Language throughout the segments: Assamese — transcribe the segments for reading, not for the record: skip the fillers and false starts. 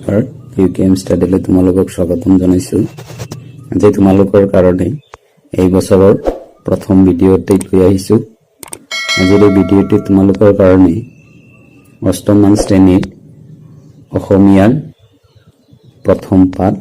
নমস্কাৰ UKM ষ্টাডিলৈ তোমালোকক স্বাগতম জনাইছোঁ। আজি তোমালোকৰ কাৰণে এই বছৰৰ প্ৰথম ভিডিঅ'তে লৈ আহিছোঁ। আজিৰ এই ভিডিঅ'টি তোমালোকৰ কাৰণে অষ্টম শ্ৰেণীৰ অসমীয়াৰ প্ৰথম পাঠ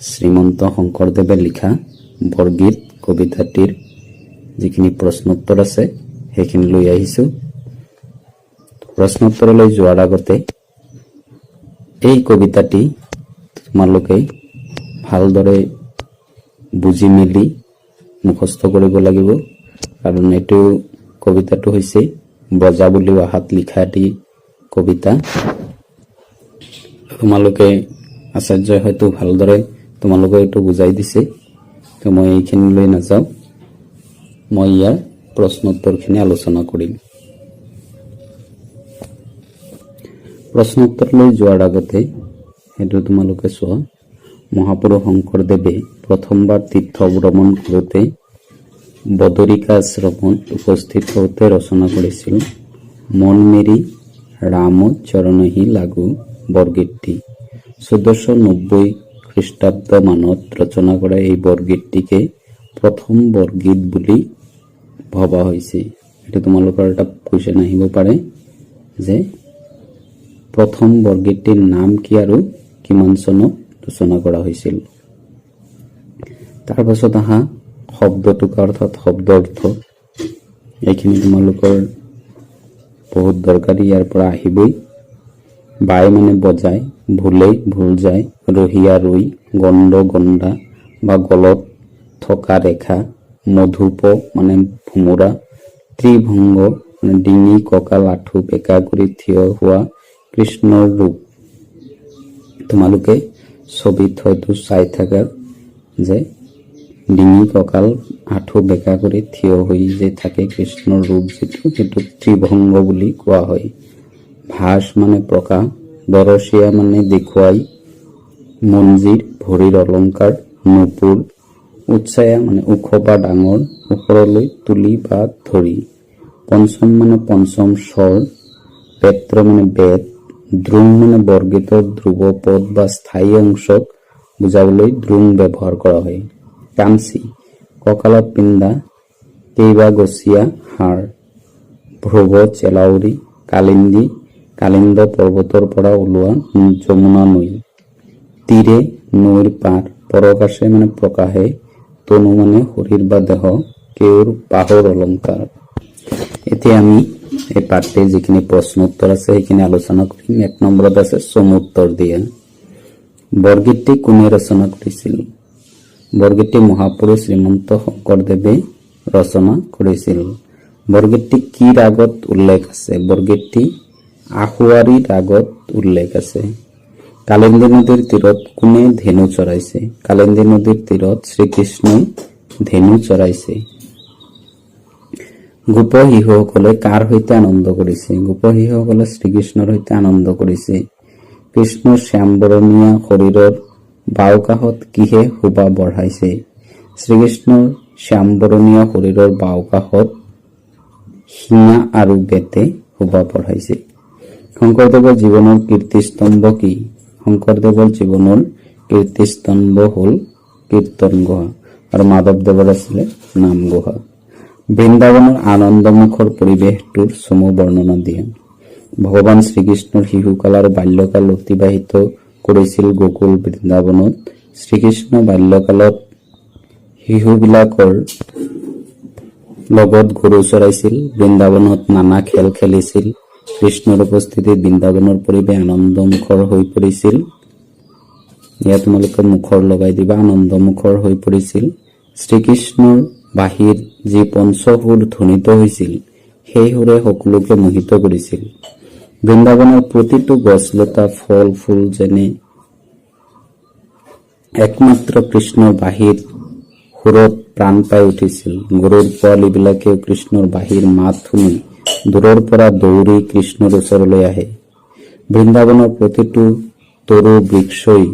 শ্ৰীমন্ত শংকৰদেৱে লিখা বৰগীত কবিতাটিৰ যিখিনি প্ৰশ্নোত্তৰ আছে সেইখিনি লৈ আহিছোঁ। প্ৰশ্নোত্তৰলৈ যোৱাৰ আগতে এই কবিতাটি তোমালোকে ভালদৰে বুজি মেলি মুখস্থ কৰিব লাগিব, কাৰণ এইটো কবিতাটো হৈছে ব্ৰজাৱলী ভাষাত লিখা এটি কবিতা। তোমালোকে আচাৰ্যই হয়তো ভালদৰে তোমালোকে এইটো বুজাই দিছে, তো মই এইখিনি লৈ নাযাওঁ। মই ইয়াৰ প্ৰশ্নোত্তৰখিনি আলোচনা কৰিম। প্ৰশ্নোত্তৰলৈ যোৱাৰ আগতে সেইটো তোমালোকে চোৱা, মহাপুৰুষ শংকৰদেৱে প্ৰথমবাৰ তীৰ্থ ভ্ৰমণ কৰোঁতে বদৰিকা আশ্ৰমত উপস্থিত হওঁতে ৰচনা কৰিছিল মন মেৰি ৰাম চৰণহি লাগু বৰগীতটি। 1490 খ্ৰীষ্টাব্দ মানত ৰচনা কৰা এই বৰগীতটিকে প্ৰথম বৰগীত বুলি ভবা হৈছে। এইটো তোমালোকৰ এটা কুৱেশ্যন আহিব পাৰে যে প্ৰথম বৰগীতটিৰ নাম কি আৰু কিমান চনত ৰচনা কৰা হৈছিল। তাৰ পাছত আহা শব্দটোকা অৰ্থাৎ শব্দ অৰ্থ, এইখিনি তোমালোকৰ বহুত দৰকাৰী, ইয়াৰ পৰা আহিবই। বাই মানে বজাই, ভুলেই ভুল যায়, ৰহিয়া ৰৈ, গণ্ড গণ্ডা বা গলত থকা ৰেখা, মধুপ মানে ভোমোৰা, ত্ৰিভংগ মানে ডিঙি কঁকাল আঁঠু বেকা কৰি থিয় হোৱা কৃষ্ণৰ ৰূপ। তোমালোকে ছবিত হয়তো চাই থাকা যে ডিঙি কঁকাল আঁঠু বেকা কৰি থিয় হৈ যে থাকে কৃষ্ণৰ ৰূপ, সেইটো ত্ৰিভংগ বুলি কোৱা হয়। ভাস মানে প্ৰকাশ, দৰচীয়া মানে দেখুৱাই, মঞ্জিৰ ভৰিৰ অলংকাৰ, নুপুৰ, উৎসায়া মানে ওখ বা ডাঙৰ, ওপৰলৈ তুলি বা ধৰি, পঞ্চম মানে পঞ্চম স্বৰ, পেত্ৰ মানে বেদ, দ্ৰোণ মানে বৰগীতৰ ধ্ৰুৱ পদ বা স্থায়ী অংশক বুজাবলৈ দ্ৰোণ ব্যৱহাৰ কৰা হয়। কাঞ্চী কঁকালত পিন্ধা কেইবাগছীয়া হাড়, ভ্ৰৱ চেলাউৰি, কালিন্দী কালিন্দ পৰ্বতৰ পৰা ওলোৱা যমুনা নৈ, তীৰে নৈৰ পাৰ, পৰকাশে মানে প্ৰকাশে, তনু মানে শৰীৰ বা দেহ, কেউৰ বাহুৰ অলংকাৰ। এতিয়া আমি এই পাঠটিৰ যিখিনি প্ৰশ্ন উত্তৰ আছে সেইখিনি আলোচনা কৰিম। 1 নম্বৰত আছে চমু উত্তৰ দিয়া। বৰগীতটি কোনে ৰচনা কৰিছিল? বৰগীতটি মহাপুৰুষ শ্ৰীমন্ত শংকৰদেৱে ৰচনা কৰিছিল। বৰগীতটি কি ৰাগত উল্লেখ আছে? বৰগীতটি আশুৱাৰী ৰাগত উল্লেখ আছে। কালিন্দী নদীৰ তীৰত কোনে ধেনু চৰাইছে? কালিন্দী নদীৰ তীৰত শ্ৰীকৃষ্ণই ধেনু চৰাইছে। গোপ শিশুসকলে কাৰ সৈতে আনন্দ কৰিছে? গোপ শিশুসকলে শ্ৰীকৃষ্ণৰ সৈতে আনন্দ কৰিছে। কৃষ্ণৰ শ্যামবৰণীয়া শৰীৰৰ বাওঁকাষত কিহে শোভা বঢ়াইছে? শ্ৰীকৃষ্ণৰ শ্যামবৰণীয়া শৰীৰৰ বাওঁকাষত শিঙা আৰু বেতে শোভা বঢ়াইছে। শংকৰদেৱৰ জীৱনৰ কীৰ্তিস্তম্ভ কি? শংকৰদেৱৰ জীৱনৰ কীৰ্তিস্তম্ভ হ'ল কীৰ্তন গুহা, আৰু মাধৱদেৱৰ আছিলে নাম গুহা। বৃন্দাবনৰ আনন্দমুখৰ পৰিৱেশটোৰ চমু বৰ্ণনা দিয়া। ভগৱান শ্ৰীকৃষ্ণৰ শিশুকাল আৰু বাল্যকাল অতিবাহিত কৰিছিল গোকুল বৃন্দাবনত। শ্ৰীকৃষ্ণ বাল্যকালত শিশুবিলাকৰ লগত গৰু চৰাইছিল, বৃন্দাবনত নানা খেল খেলিছিল। কৃষ্ণৰ উপস্থিতিত বৃন্দাবনৰ পৰিৱেশ আনন্দমুখৰ হৈ পৰিছিল। ইয়াত তোমালোকে মুখৰ লগাই দিবা, আনন্দমুখৰ হৈ পৰিছিল। শ্ৰীকৃষ্ণৰ বাঁহীৰ যি পঞ্চসুৰ ধ্বনিত হৈছিল সেই সুৰে সকলোকে মোহিত কৰিছিল। বৃন্দাবনৰ প্ৰতিটো গছলতা ফল ফুল যেনে একমাত্ৰ কৃষ্ণৰ বাঁহীৰ সুৰত প্ৰাণ পাই উঠিছিল। গৰুৰ পোৱালীবিলাকেও কৃষ্ণৰ বাঁহীৰ মাত শুনি দূৰৰ পৰা দৌৰি কৃষ্ণৰ ওচৰলৈ আহে। বৃন্দাবনৰ প্ৰতিটো তৰু বৃক্ষই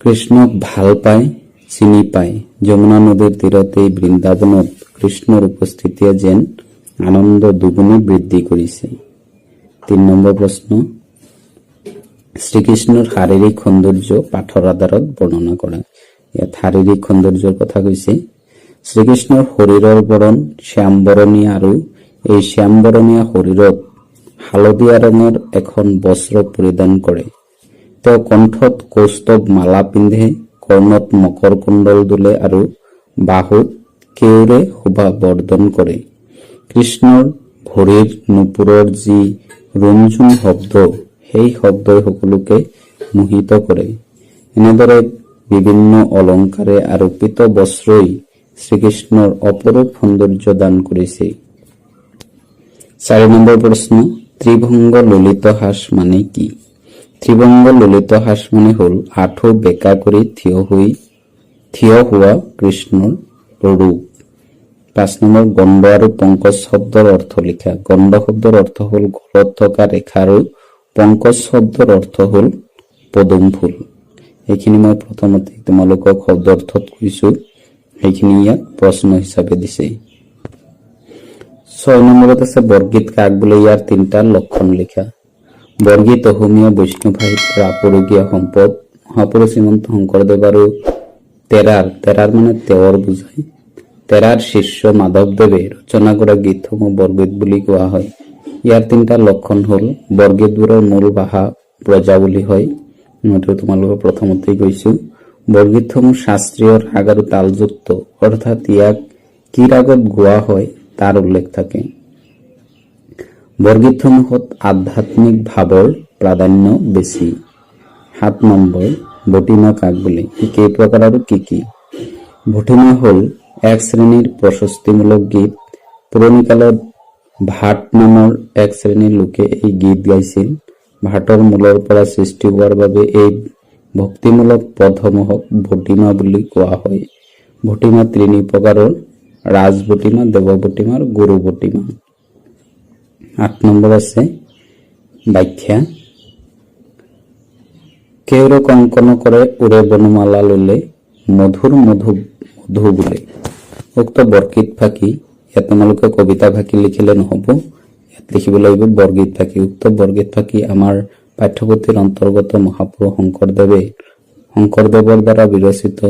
কৃষ্ণক ভাল পায়, চিনি পায়। যমুনা নদীৰ তীৰতে বৃন্দাবনত কৃষ্ণৰ উপস্থিতিয়ে যেন আনন্দ দুগুণে বৃদ্ধি কৰিছে। 3 নম্বৰ প্ৰশ্ন, শ্ৰীকৃষ্ণৰ শাৰীৰিক সৌন্দৰ্য পাঠৰ আধাৰত বৰ্ণনা কৰা। ইয়াত শাৰীৰিক সৌন্দৰ্যৰ কথা কৈছে। শ্ৰীকৃষ্ণৰ শৰীৰৰ বৰণ শ্যামবৰণীয়া আৰু এই শ্যামবৰণীয়া শৰীৰত হালধীয়া ৰঙৰ এখন বস্ত্ৰ পৰিধান কৰে। তেওঁ কণ্ঠত কৌস্তভ মালা পিন্ধে, কৰ্ণত মকৰ কুণ্ডল দোলে আৰু বাহুত কেউৰে শোভা বৰ্ধন কৰে। কৃষ্ণৰ ভৰিৰ নুপুৰৰ যি ৰুমঝুম শব্দ, সেই শব্দই সকলোকে মোহিত কৰে। এনেদৰে বিভিন্ন অলংকাৰে আৰু পীত বস্ত্ৰই শ্ৰীকৃষ্ণৰ অপৰূপ সৌন্দৰ্য দান কৰিছে। 4 নম্বৰ প্ৰশ্ন, ত্ৰিভংগ ললিত হাস মানে কি? ত্ৰিভংগ ললিত হাস মানে হল আঁঠু বেঁকা কৰি থিয় হোৱা কৃষ্ণৰ ৰূপ। 5 নম্বৰ, গণ্ড আৰু পংকজ শব্দৰ অৰ্থ লিখা। গণ্ড শব্দৰ অৰ্থ হল গলত থকা ৰেখা আৰু পংকজ শব্দৰ অৰ্থ হল পদুম ফুল। এইখিনি মই প্ৰথমতে তোমালোকক শব্দ অৰ্থত কৈছো, সেইখিনি ইয়াত প্ৰশ্ন হিচাপে দিছে। 6 নম্বৰত আছে বৰগীত কাক বোলে, ইয়াৰ 3টা লক্ষণ লিখা। বৰগীত অসমীয়া বৈষ্ণৱ সাহিত্যৰ আপুৰুগীয়া সম্পদ। মহাপুৰুষ শ্ৰীমন্ত শংকৰদেৱ আৰু তেৰাৰ মানে তেওঁৰ বুজায়। তেৰাৰ শিষ্য মাধৱদেৱে ৰচনা কৰা গীতসমূহ বৰগীত বুলি কোৱা হয়। ইয়াৰ 3টা লক্ষণ হল, বৰগীতবোৰৰ মূল ভাষা ব্ৰজাৱলী হয়, মইতো তোমালোকক প্ৰথমতেই কৈছো। বৰগীতসমূহ শাস্ত্ৰীয় ৰাগ আৰু তালযুক্ত, অৰ্থাৎ ইয়াক কি ৰাগত গোৱা হয় তাৰ উল্লেখ থাকে। বৰগীতসমূহত আধ্যাত্মিক ভাৱৰ প্ৰাধান্য বেছি। 7 নম্বৰ, ভটিমা কাক বোলে, ই কেই প্ৰকাৰ আৰু কি কি? ভটিমা হল এক শ্ৰেণীৰ প্ৰশস্তিমূলক গীত। পুৰণি কালত ভাট নামৰ এক শ্ৰেণীৰ লোকে এই গীত গাইছিল। ভাটৰ মূলৰ পৰা সৃষ্টি হোৱাৰ বাবে এই ভক্তিমূলক পদসমূহক ভটিমা বুলি কোৱা হয়। ভটিমা 3 প্ৰকাৰৰ, ৰাজ ভটিমা, দেৱ ভটিমা আৰু গুৰু ভটিমা। 8 নম্বৰ আছে ব্যাখ্যা। কেউৰ কংকন কৰে উৰে বনমালা ললে, মধুৰ মধু বোলে। উক্ত বৰগীত ফাঁকি, ইয়াত তোমালোকে কবিতা ফাঁকি লিখিলে নহব, ইয়াত লিখিব লাগিব বৰগীত ফাঁকি। উক্ত বৰগীত ফাঁকি আমাৰ পাঠ্যপুথিৰ অন্তৰ্গত মহাপুৰুষ শংকৰদেৱৰ দ্বাৰা বিৰচিত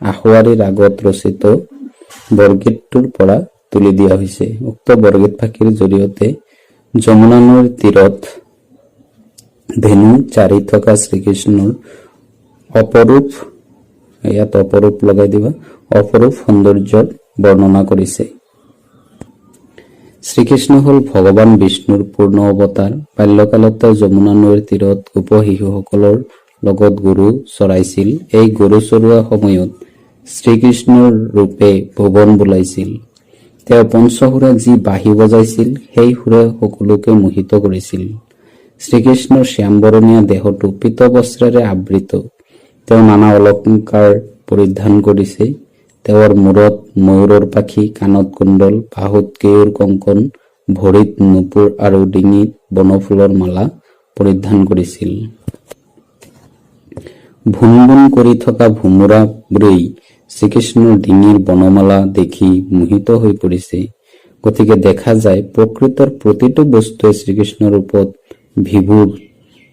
আশুৱাৰী ৰাগত ৰচিত বৰগীতটোৰ পৰা তুলি দিয়া হৈছে। উক্ত বৰগীত ফাঁকিৰ জৰিয়তে যমুনা নৈৰ তীৰত ধেনু চাৰি থকা শ্ৰীকৃষ্ণৰ অপৰূপ, ইয়াত অপৰূপ লগাই দিবা, অপৰূপ সৌন্দৰ্যৰ বৰ্ণনা কৰিছে। শ্ৰীকৃষ্ণ হল ভগৱান বিষ্ণুৰ পূৰ্ণ অৱতাৰ। বাল্যকালতে যমুনা নৈৰ তীৰত গোপ শিশুসকলৰ লগত গৰু চৰাইছিল। এই গৰু চৰোৱা সময়ত শ্ৰীকৃষ্ণৰ ৰূপে ভুৱন বোলাইছিল। তেওঁ পঞ্চসুৰে যি বাঁহী বজাইছিল, সেই সুৰে সকলোকে মোহিত কৰিছিল। শ্ৰীকৃষ্ণৰ শ্যামবৰণীয়া দেহটো পীত বস্ত্ৰেৰে আবৃত। তেওঁ নানা অলংকাৰ পৰিধান কৰিছে। তেওঁৰ মূৰত ময়ূৰৰ পাখি, কাণত কুণ্ডল, বাহুত কেউৰ কংকন, ভৰিত নুপুৰ আৰু ডিঙিত বনফুলৰ মালা পৰিধান কৰিছিল। ভুন ভুন কৰি থকা ভোমোৰাবোৰেই শ্ৰীকৃষ্ণৰ ডিঙিৰ বনমালা দেখি মোহিত হৈ পৰিছে। গতিকে দেখা যায় প্ৰকৃতৰ প্ৰতিটো বস্তুৱে শ্ৰীকৃষ্ণৰ ৰূপত বিভোৰ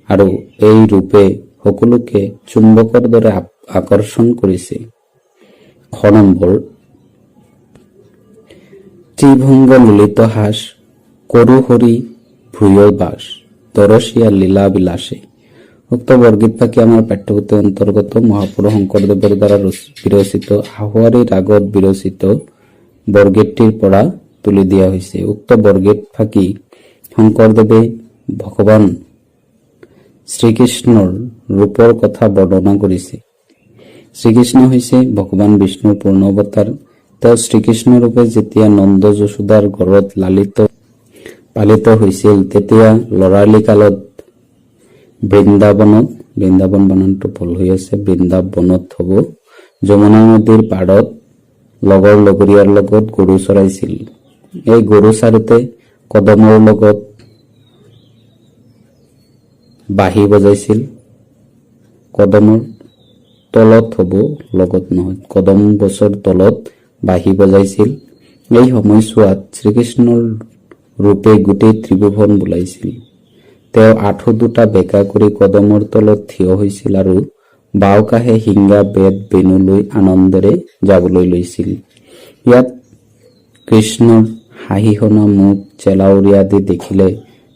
আৰু এই ৰূপে সকলোকে চুম্বকৰ দৰে আকৰ্ষণ কৰিছে। 6 নম্বৰ, ত্ৰিভংগ ললিত হাস, কৰু হৰি ভূয়ৰ বাস, দৰসীয়া লীলা বিলাসে। উক্ত বৰগীত ফাঁকি আমাৰ পাঠ্যপুথিৰ অন্তৰ্গত মহাপুৰুষ শংকৰদেৱৰ দ্বাৰা বিৰচিত আশুৱাৰী ৰাগত বিৰচিত বৰগীতটিৰ পৰা তুলি দিয়া হৈছে। উক্ত বৰগীত ফাঁকি শংকৰদেৱে ভগৱান শ্ৰীকৃষ্ণৰ ৰূপৰ কথা বৰ্ণনা কৰিছে। শ্ৰীকৃষ্ণ হৈছে ভগৱান বিষ্ণুৰ পূৰ্ণ অৱতাৰ। তেওঁ শ্ৰীকৃষ্ণ ৰূপে যেতিয়া নন্দ যশোদাৰ ঘৰত পালিত হৈছিল, তেতিয়া লৰালি কালত বৃন্দাবন বানানটো ভুল হৈ আছে, বৃন্দাবনত হব, যমুনা নদীৰ পাৰত লগৰ লগৰীয়াৰ লগত গৰু চৰাইছিল। এই গৰু চাৰোতে কদমৰ লগত বাঁহী বজাইছিল। কদমৰ তলত হব, লগত নহয়, কদম গছৰ তলত বাঁহী বজাইছিল। এই সময়ছোৱাত শ্ৰীকৃষ্ণৰ ৰূপে গোটেই ত্ৰিভুৱন বোলাইছিল। তেওঁ আঁঠু দুটা বেকা কৰি কদমৰ তলত থিয় হৈছিল আৰু বাওঁকাষে হিংগা বেদ বেণু লৈ আনন্দেৰে যাবলৈ লৈছিল। ইয়াত কৃষ্ণৰ হাঁহি শুনা মুখ, চেলাউৰি আদি দেখিলে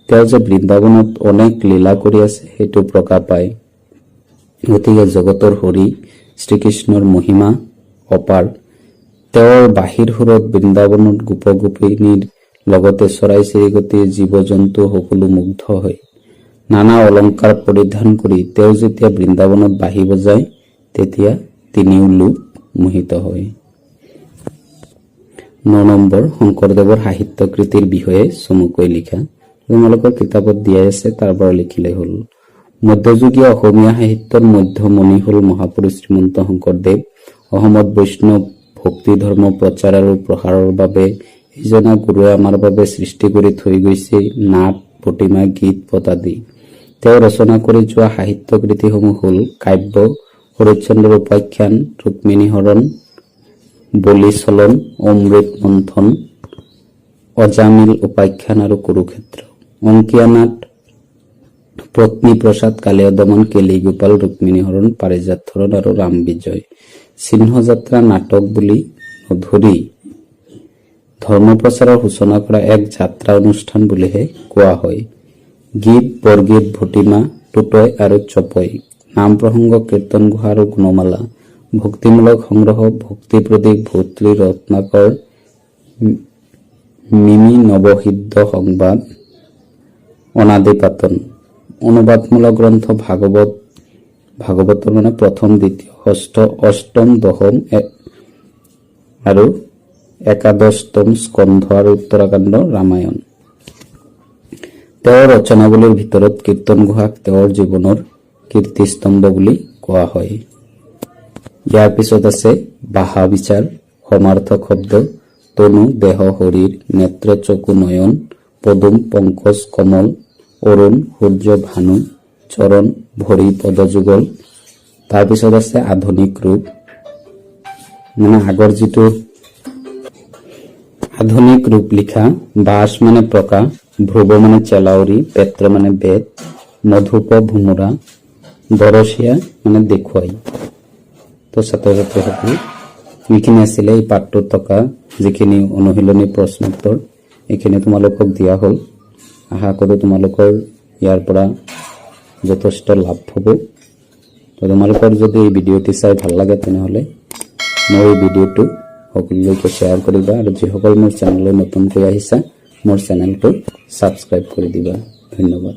তেওঁ যে বৃন্দাবনত অনেক লীলা কৰি আছে সেইটো প্ৰকাশ পায়। গতিকে জগতৰ হৰি শ্ৰীকৃষ্ণৰ মহিমা অপাৰ। তেওঁৰ বাঁহীৰ সুৰত বৃন্দাবনত গোপ গোপিনীৰ লগতে চৰাই চিৰিকটি জীৱ জন্তু সকলো মুগ্ধ হয়। নানা অলংকাৰ পৰিধান কৰি তেওঁ যেতিয়া বৃন্দাবনত বাঁহী বজায় তেতিয়া তিনিও লোক মোহিত হয়। 9 নম্বৰ, শংকৰদেৱৰ সাহিত্য কৃতিৰ বিষয়ে চমুকৈ লিখা। তোমালোকৰ কিতাপত দিয়াই আছে, তাৰ পৰা লিখিলে হ'ল। মধ্যযুগীয় অসমীয়া সাহিত্যৰ মধ্যমণি হ'ল মহাপুৰুষ শ্ৰীমন্ত শংকৰদেৱ। অসমত বৈষ্ণৱ ভক্তি ধৰ্ম প্ৰচাৰ আৰু প্ৰসাৰৰ বাবে এইজনা গুৰুৱে আমাৰ বাবে সৃষ্টি কৰি থৈ গৈছে নাট, প্ৰতিমা, গীত, পদ আদি। তেওঁ ৰচনা কৰি যোৱা সাহিত্য কৃতিসমূহ হ'ল কাব্য, শৰৎচন্দ্ৰৰ উপাখ্যান, ৰুক্মিণী হৰণ, বলি চলন, অমৃত মন্থন, অজামিল উপাখ্যান আৰু কুৰুক্ষেত্ৰ। অংকীয়া নাট, পত্নী প্ৰসাদ, কালীয় দমন, কেলিগোপাল, ৰুক্মিণী হৰণ, পাৰিজাত হৰণ আৰু ৰাম বিজয়। চিহ্নযাত্ৰা নাটক বুলি নধৰি ধৰ্ম প্ৰচাৰৰ সূচনা কৰা এক যাত্ৰা অনুষ্ঠান বুলিহে কোৱা হয়। গীত, বৰগীত, ভটিমা, টুটয় আৰু চপয়, নাম প্ৰসংগ, কীৰ্তন ঘোষা আৰু গুণমালা, ভক্তিমূলক সংগ্ৰহ, ভক্তি প্ৰতীক, ভৌতৃ ৰত্নাকৰ, মিমি নৱসিদ্ধ সংবাদ, অনাদি পাতন, অনুবাদমূলক গ্ৰন্থ ভাগৱতৰ মানে প্ৰথম, দ্বিতীয়, ষষ্ঠ, অষ্টম, দশম আৰু একাদশতম স্কন্ধ আৰু উত্তৰাখণ্ড ৰামায়ণ। তেওঁৰ ৰচনাৱলীৰ ভিতৰত কীৰ্তন ঘোষাক তেওঁৰ জীৱনৰ কীৰ্তিস্তম্ভ বুলি কোৱা হয়। ইয়াৰ পিছত আছে ভাষা বিচাৰ, সমাৰ্থক শব্দ, তনু, দেহ, শৰীৰ, নেত্ৰ, চকু, নয়ন, পদুম, পংকজ, কমল, অৰুণ, সূৰ্য, ভানু, চৰণ, ভৰি, পদযুগল। তাৰপিছত আছে আধুনিক ৰূপ, মানে আগৰ যিটো আধুনিক ৰূপ লিখা। বাস মানে প্ৰকাশ, ধ্ৰুৱ মানে চেলাউৰি, পেত্ৰ মানে বেদ, মধুপ ভোমোৰা, দৰচীয়া মানে দেখুৱাই। তো ছাত্ৰ ছাত্ৰীসকল, এইখিনি আছিলে এই পাঠটোত থকা যিখিনি অনুশীলনী প্ৰশ্নোত্তৰ, এইখিনি তোমালোকক দিয়া হ'ল। আশা কৰোঁ তোমালোকৰ ইয়াৰ পৰা যথেষ্ট লাভ হ'ব। তো তোমালোকৰ যদি এই ভিডিঅ'টি চাই ভাল লাগে তেনেহ'লে মোৰ এই ভিডিঅ'টো সকলোলৈকে শ্বেয়াৰ কৰিবা আৰু যিসকল মোৰ চেনেললৈ নতুনকৈ আহিছা মোৰ চেনেলটো ছাবস্ক্ৰাইব কৰি দিবা। ধন্যবাদ।